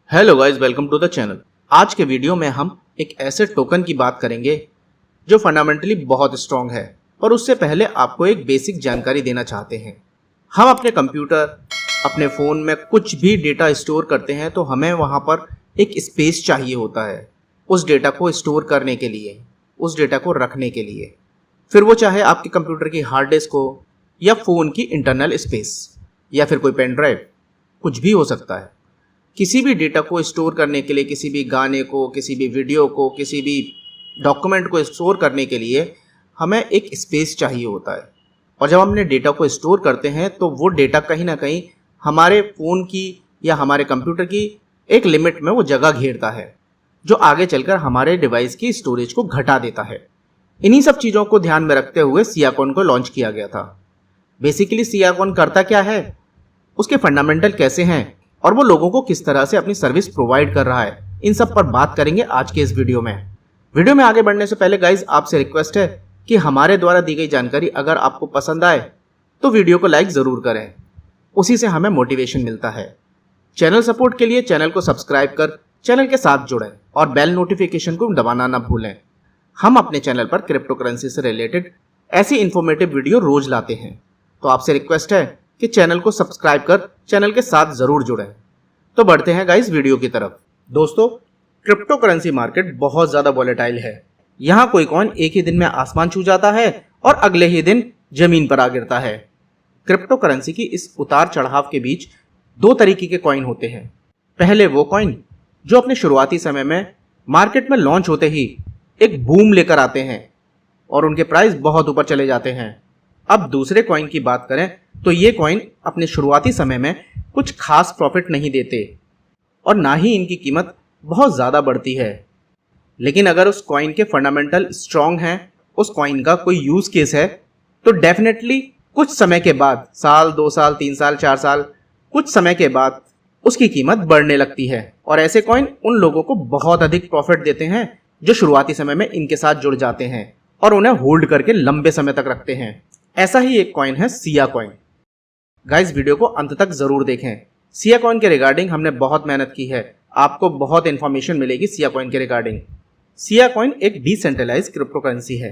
Hello guys, welcome to the channel. आज के video में हम एक ऐसे टोकन की बात करेंगे जो फंडामेंटली बहुत स्ट्रॉन्ग है, पर उससे पहले आपको एक बेसिक जानकारी देना चाहते हैं। हम अपने कंप्यूटर, अपने फ़ोन में कुछ भी डेटा स्टोर करते हैं तो हमें वहाँ पर एक स्पेस चाहिए होता है उस डेटा को स्टोर करने के लिए, उस डेटा को रखने के लिए। फिर वो चाहे आपके कंप्यूटर की हार्ड डिस्क हो या फ़ोन की इंटरनल स्पेस या फिर कोई पेन ड्राइव, कुछ भी हो सकता है। किसी भी डेटा को स्टोर करने के लिए, किसी भी गाने को, किसी भी वीडियो को, किसी भी डॉक्यूमेंट को स्टोर करने के लिए हमें एक स्पेस चाहिए होता है। और जब हम अपने डेटा को स्टोर करते हैं तो वो डेटा कहीं ना कहीं हमारे फ़ोन की या हमारे कंप्यूटर की एक लिमिट में वो जगह घेरता है, जो आगे चलकर हमारे डिवाइस की स्टोरेज को घटा देता है। इन्हीं सब चीज़ों को ध्यान में रखते हुए सियाकॉइन को लॉन्च किया गया था। बेसिकली सियाकॉइन करता क्या है, उसके फंडामेंटल कैसे हैं और वो लोगों को किस तरह से अपनी सर्विस प्रोवाइड कर रहा है, इन सब पर बात करेंगे आज के इस वीडियो में। वीडियो में आगे बढ़ने से पहले गाइज आपसे रिक्वेस्ट है कि हमारे द्वारा दी गई जानकारी अगर आपको पसंद आए तो वीडियो को लाइक ज़रूर करें, उसी से हमें मोटिवेशन मिलता है। चैनल सपोर्ट के लिए चैनल को सब्सक्राइब कर चैनल के साथ जुड़ें और बेल नोटिफिकेशन को दबाना ना भूलें। हम अपने चैनल पर क्रिप्टो करेंसी से रिलेटेड ऐसी इन्फॉर्मेटिव वीडियो रोज लाते हैं, तो आपसे रिक्वेस्ट है कि चैनल को सब्सक्राइब कर चैनल के साथ जरूर जुड़ें। तो बढ़ते हैं गाइस वीडियो की तरफ। दोस्तों, क्रिप्टो करेंसी मार्केट बहुत ज़्यादा वॉलेटाइल है। यहाँ कोई कॉइन एक ही दिन में आसमान छू जाता है और अगले ही दिन जमीन पर आ गिरता है। क्रिप्टो करेंसी की इस उतार चढ़ाव के बीच दो तरीके के कॉइन होते हैं। पहले वो कॉइन जो अपने शुरुआती समय में मार्केट में लॉन्च होते ही एक बूम लेकर आते हैं और उनके प्राइस बहुत ऊपर चले जाते हैं। अब दूसरे कॉइन की बात करें तो ये कॉइन अपने शुरुआती समय में कुछ खास प्रॉफिट नहीं देते और ना ही इनकी कीमत बहुत ज़्यादा बढ़ती है। लेकिन अगर उस कॉइन के फंडामेंटल स्ट्रॉन्ग हैं, उस कॉइन का कोई यूज़ केस है, तो डेफिनेटली कुछ समय के बाद, साल, 2 साल, 3 साल, 4 साल, कुछ समय के बाद उसकी कीमत बढ़ने लगती है। और ऐसे कॉइन उन लोगों को बहुत अधिक प्रॉफिट देते हैं जो शुरुआती समय में इनके साथ जुड़ जाते हैं और उन्हें होल्ड करके लंबे समय तक रखते हैं। ऐसा ही एक कॉइन है सिया कॉइन। गाइस, वीडियो को अंत तक जरूर देखें। सिया कॉइन के रिगार्डिंग हमने बहुत मेहनत की है, आपको बहुत इंफॉर्मेशन मिलेगी सिया कॉइन के रिगार्डिंग। सिया कॉइन एक डिसेंट्रलाइज्ड क्रिप्टो करेंसी है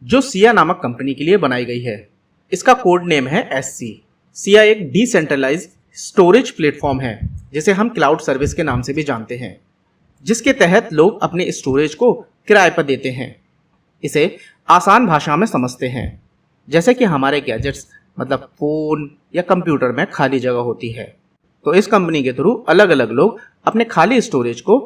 जो सिया नामक कंपनी के लिए बनाई गई है। इसका कोड नेम है SC। सिया एक डिसेंट्रलाइज्ड स्टोरेज प्लेटफॉर्म है जिसे हम क्लाउड सर्विस के नाम से भी जानते हैं, जिसके तहत लोग अपने स्टोरेज को किराए पर देते हैं। इसे आसान भाषा में समझते हैं, जैसे कि हमारे गैजेट्स मतलब फ़ोन या कंप्यूटर में खाली जगह होती है, तो इस कंपनी के थ्रू अलग अलग लोग अपने खाली स्टोरेज को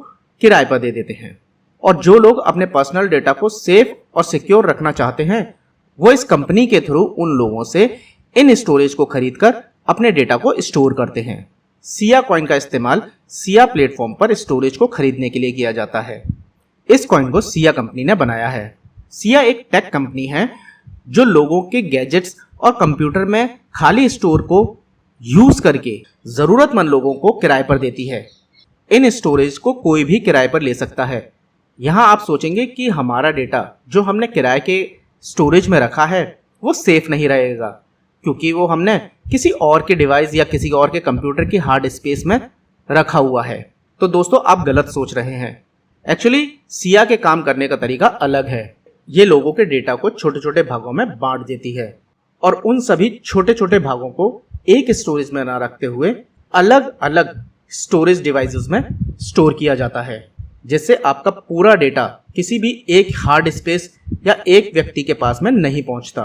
किराए पर दे देते हैं। और जो लोग अपने पर्सनल डेटा को सेफ और सिक्योर रखना चाहते हैं, वो इस कंपनी के थ्रू उन लोगों से इन स्टोरेज को खरीदकर अपने डेटा को स्टोर करते हैं। सिया कॉइन का इस्तेमाल सिया प्लेटफॉर्म पर स्टोरेज को खरीदने के लिए किया जाता है। इस कॉइन को सिया कंपनी ने बनाया है। सिया एक टेक कंपनी है जो लोगों के गैजेट्स और कंप्यूटर में खाली स्टोर को यूज करके ज़रूरतमंद लोगों को किराए पर देती है। इन स्टोरेज को कोई भी किराए पर ले सकता है। यहाँ आप सोचेंगे कि हमारा डेटा जो हमने किराए के स्टोरेज में रखा है वो सेफ नहीं रहेगा, क्योंकि वो हमने किसी और के डिवाइस या किसी और के कंप्यूटर की हार्ड स्पेस में रखा हुआ है। तो दोस्तों, आप गलत सोच रहे हैं। एक्चुअली सिया के काम करने का तरीका अलग है। ये लोगों के डेटा को छोटे छोटे भागों में बांट देती है और उन सभी छोटे छोटे भागों को एक स्टोरेज में ना रखते हुए अलग अलग स्टोरेज डिवाइसेस में स्टोर किया जाता है, जिससे आपका पूरा डेटा किसी भी एक हार्ड स्पेस या एक व्यक्ति के पास में नहीं पहुंचता,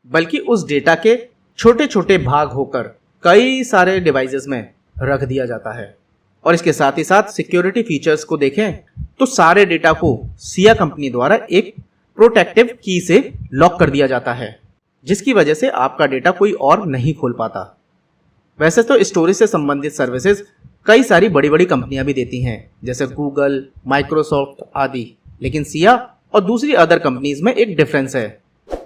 बल्कि उस डेटा के छोटे छोटे भाग होकर कई सारे डिवाइसेस में रख दिया जाता है। और इसके साथ ही साथ सिक्योरिटी फीचर्स को देखें तो सारे डेटा को सिया कंपनी द्वारा एक प्रोटेक्टिव की से लॉक कर दिया जाता है, जिसकी वजह से आपका डेटा कोई और नहीं खोल पाता। वैसे तो स्टोरेज से संबंधित सर्विसेज कई सारी बड़ी बड़ी कंपनियां भी देती हैं, जैसे गूगल, माइक्रोसॉफ्ट आदि, लेकिन सिया और दूसरी अदर कंपनीज में एक डिफरेंस है,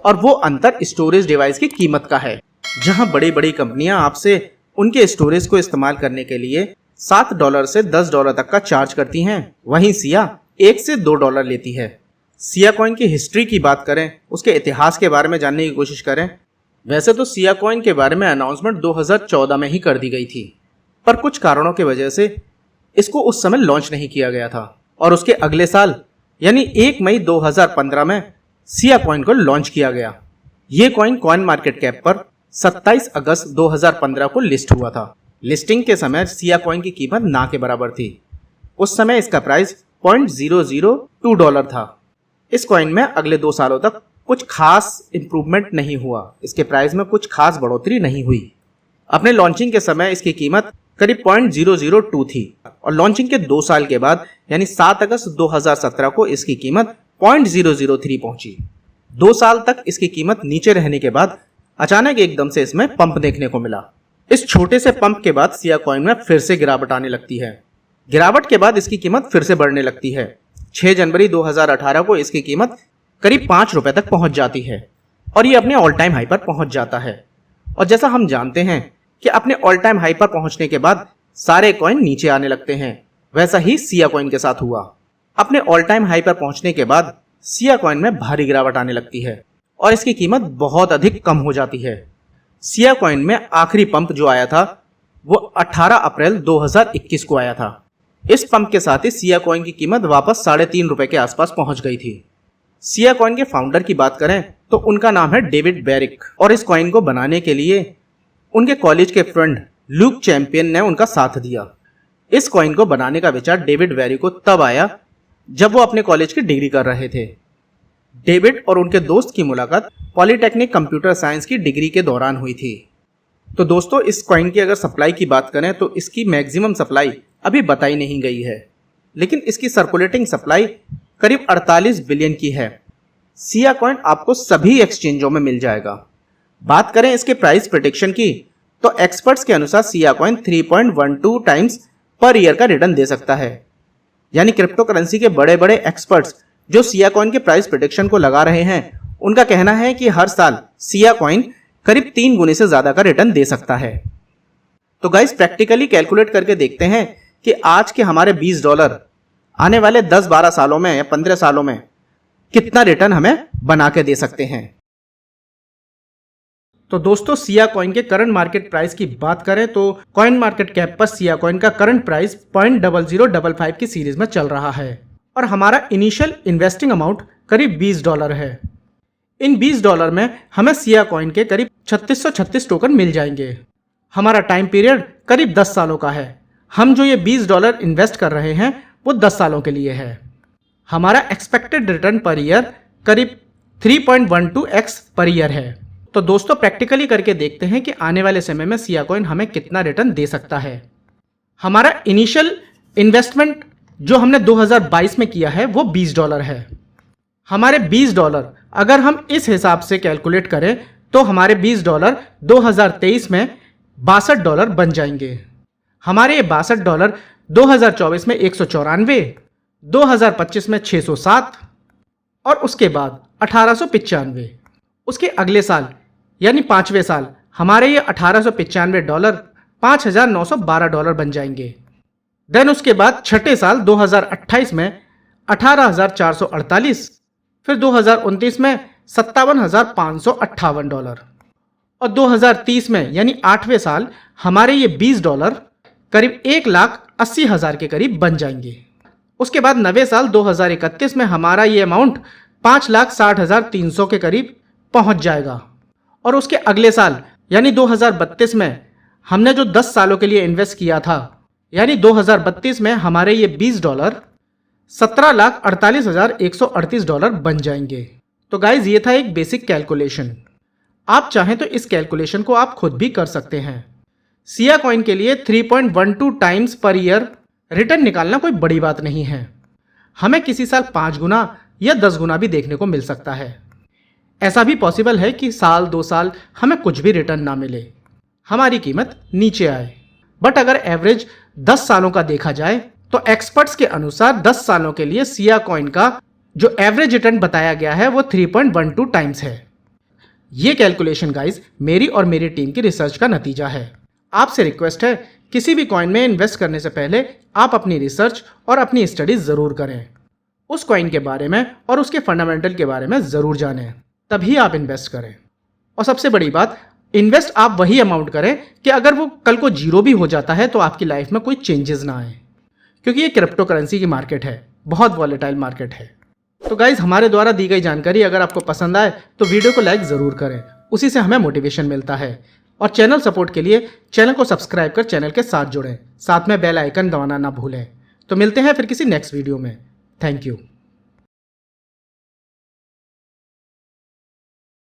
और वो अंतर स्टोरेज डिवाइस की कीमत का है। जहां बड़ी बड़ी कंपनियां आपसे उनके स्टोरेज को इस्तेमाल करने के लिए $7 से $10 तक का चार्ज करती हैं, वहीं सिया $1 से $2 लेती है। सिया कॉइन की हिस्ट्री की बात करें, उसके इतिहास के बारे में जानने की कोशिश करें, वैसे तो सिया कॉइन के बारे में अनाउंसमेंट 2014 में ही कर दी गई थी, पर कुछ कारणों की वजह से इसको उस समय लॉन्च नहीं किया गया था और उसके अगले साल यानी 1 मई 2015 में सिया कॉइन को लॉन्च किया गया। ये कॉइन कॉइन मार्केट कैप पर 27 अगस्त 2015 को लिस्ट हुआ था। लिस्टिंग के समय सिया कॉइन की कीमत ना के बराबर थी। उस समय इसका प्राइस $0.002 था। इस कॉइन में अगले 2 सालों तक कुछ खास इंप्रूवमेंट नहीं हुआ, इसके प्राइस में कुछ खास बढ़ोतरी नहीं हुई। अपने लॉन्चिंग के समय इसकी कीमत करीब $0.002 थी और लॉन्चिंग के 2 साल के बाद यानी 7 अगस्त 2017 को इसकी कीमत $0.003 पहुंची। 2 साल तक इसकी कीमत नीचे रहने के बाद अचानक एकदम से इसमें पंप देखने को मिला। इस छोटे से पंप के बाद सिया कॉइन में फिर से गिरावट आने लगती है। गिरावट के बाद इसकी कीमत फिर से बढ़ने लगती है। 6 जनवरी 2018 को इसकी कीमत करीब ₹5 तक पहुंच जाती है और ये अपने ऑल टाइम हाई पर पहुंच जाता है। और जैसा हम जानते हैं कि अपने ऑल टाइम हाई पर पहुंचने के बाद सारे कॉइन नीचे आने लगते हैं, वैसा ही सिया कॉइन के साथ हुआ। अपने ऑल टाइम हाई पर पहुंचने के बाद सिया कॉइन में भारी गिरावट आने लगती है और इसकी कीमत बहुत अधिक कम हो जाती है। सिया कॉइन में आखिरी पंप जो आया था वो 18 अप्रैल 2021 को आया था। इस पंप के साथ ही सिया कॉइन की कीमत वापस ₹3.5 के आसपास पहुंच गई थी। सिया कॉइन के फाउंडर की बात करें तो उनका नाम है डेविड बेरिक और इस कॉइन को बनाने के लिए उनके कॉलेज के फ्रेंड ल्यूक चैंपियन ने उनका साथ दिया। इस कॉइन को बनाने का विचार डेविड बेरिक को तब आया जब वो अपने कॉलेज की डिग्री कर रहे थे। डेविड और उनके दोस्त की मुलाकात पॉलिटेक्निक कंप्यूटर साइंस की डिग्री के दौरान हुई थी। तो दोस्तों, इस कॉइन की अगर सप्लाई की बात करें तो इसकी मैक्सिमम सप्लाई अभी बताई नहीं गई है, लेकिन इसकी सर्कुलेटिंग सप्लाई करीब 48 बिलियन की है। सिया कॉइन आपको सभी एक्सचेंजों में मिल जाएगा। बात करें इसके प्राइस प्रेडिक्शन की तो एक्सपर्ट्स के अनुसार Siya coin 3.12 times per year का रिटर्न दे सकता है। यानी क्रिप्टो करेंसी के बड़े बड़े एक्सपर्ट्स जो सिया कॉइन के प्राइस प्रेडिक्शन को लगा रहे हैं, उनका कहना है कि हर साल सिया कॉइन करीब 3 गुने से ज्यादा का रिटर्न दे सकता है। तो गाइस, प्रैक्टिकली कैलकुलेट करके देखते हैं कि आज के हमारे $20 आने वाले 10-12 सालों में या 15 सालों में कितना रिटर्न हमें बना के दे सकते हैं। तो दोस्तों, सिया कॉइन के करंट मार्केट प्राइस की बात करें तो कॉइन मार्केट कैप पर सिया कॉइन का करंट प्राइस 0.0055 की सीरीज में चल रहा है और हमारा इनिशियल इन्वेस्टिंग अमाउंट करीब $20 है। इन $20 में हमें सिया कॉइन के करीब 3636 टोकन मिल जाएंगे। हमारा टाइम पीरियड करीब 10 सालों का है। हम जो ये $20 इन्वेस्ट कर रहे हैं वो 10 सालों के लिए है। हमारा एक्सपेक्टेड रिटर्न पर ईयर करीब 3.12x पर ईयर है। तो दोस्तों, प्रैक्टिकली करके देखते हैं कि आने वाले समय में सिया कॉइन हमें कितना रिटर्न दे सकता है। हमारा इनिशियल इन्वेस्टमेंट जो हमने 2022 में किया है वो $20 है। हमारे $20 अगर हम इस हिसाब से कैलकुलेट करें तो हमारे $20 2023 में $62 बन जाएंगे। हमारे ये $62 2024 में 194, 2025 में 607 और उसके बाद 1895। उसके अगले साल यानी 5वें साल हमारे ये $1895 $5,912 बन जाएंगे। देन उसके बाद छठे साल 2028 में 18,448, फिर 2029 में $57,558 और 2030 में यानी 8वें साल हमारे ये $20 करीब 1,80,000 के करीब बन जाएंगे। उसके बाद 9वें साल 2031 में हमारा ये अमाउंट 5,60,300 के करीब पहुंच जाएगा और उसके अगले साल यानी 2032 में हमने जो 10 सालों के लिए इन्वेस्ट किया था यानी 2032 में हमारे ये $20 $17,48,138 बन जाएंगे। तो गाइज, ये था एक बेसिक कैलकुलेशन। आप चाहें तो इस कैलकुलेशन को आप खुद भी कर सकते हैं। सिया कॉइन के लिए 3.12 टाइम्स पर ईयर रिटर्न निकालना कोई बड़ी बात नहीं है। हमें किसी साल 5 गुना या 10 गुना भी देखने को मिल सकता है। ऐसा भी पॉसिबल है कि साल 2 साल हमें कुछ भी रिटर्न ना मिले, हमारी कीमत नीचे आए। बट अगर एवरेज 10 सालों का देखा जाए तो एक्सपर्ट्स के अनुसार 10 सालों के लिए सिया कॉइन का जो एवरेज रिटर्न बताया गया है वो 3.12 टाइम्स है। ये कैलकुलेशन गाइज मेरी और मेरी टीम की रिसर्च का नतीजा है। आपसे रिक्वेस्ट है, किसी भी कॉइन में इन्वेस्ट करने से पहले आप अपनी रिसर्च और अपनी स्टडी ज़रूर करें। उस कॉइन के बारे में और उसके फंडामेंटल के बारे में ज़रूर जानें, तभी आप इन्वेस्ट करें। और सबसे बड़ी बात, इन्वेस्ट आप वही अमाउंट करें कि अगर वो कल को जीरो भी हो जाता है तो आपकी लाइफ में कोई चेंजेस ना आए। क्योंकि ये क्रिप्टो करेंसी की मार्केट है, बहुत वॉलेटाइल मार्केट है। तो गाइज, हमारे द्वारा दी गई जानकारी अगर आपको पसंद आए तो वीडियो को लाइक ज़रूर करें, उसी से हमें मोटिवेशन मिलता है। और चैनल सपोर्ट के लिए चैनल को सब्सक्राइब कर चैनल के साथ जुड़ें, साथ में बेल आइकन दबाना ना भूलें। तो मिलते हैं फिर किसी नेक्स्ट वीडियो में। Thank you.